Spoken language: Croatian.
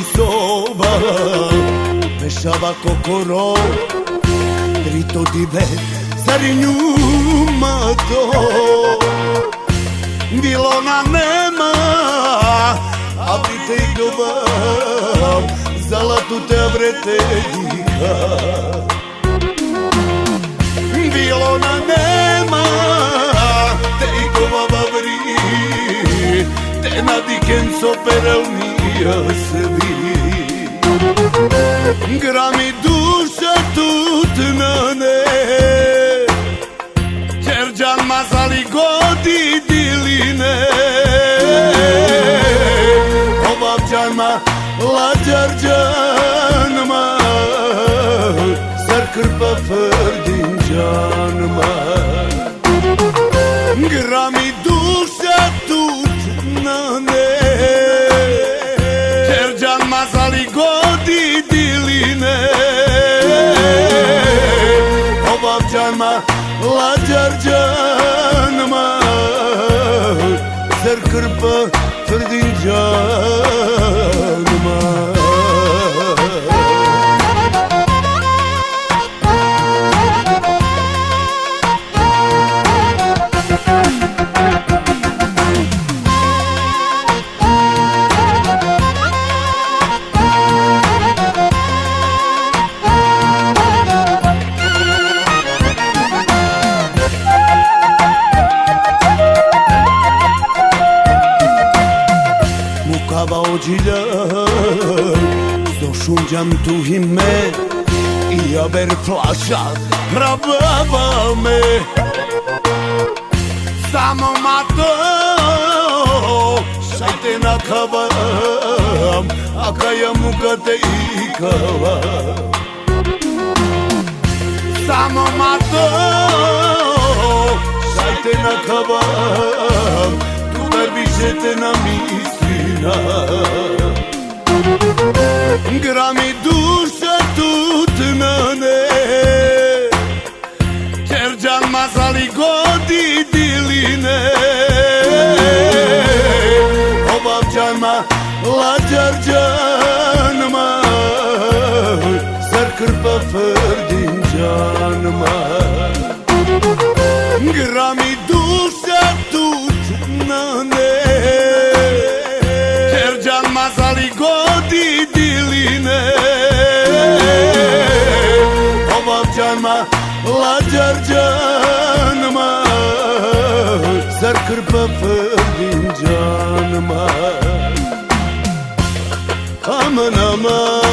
ti soba, pešava kokoro, drito dive, zar je njuma to? Bilo na nema, a pitej doba, zalatu te vreteljika. Bilo na nema, te i kova vri, te na dikenco perelnija se vi. Grami duša tutnane, Đerđan mazali godi diline, Obavđanma la Đerđanma, zar krpa Ferdinđanma. Grami duša tutnane, Đerđan mazali godi diline, Obavđanma la Đerđanma, zar krpa Ferdinđanma. Mukava ođilja, zošunđam tu ime, i aber flaša probava me. Samo mato, šajte na kavam, a kaja muka te i kava. Samo mato, šajte na kavam, tutar više te na mislina. Grami duša tutnane, Đerđan mazali godi diline, Obavđanma la Đerđanma, zar krpa Ferdinđanma. Grami duša tutnane, Đerđan mazali godi diline, Obavđanma la Đerđanma, zar krpa Ferdinđanma. Aman aman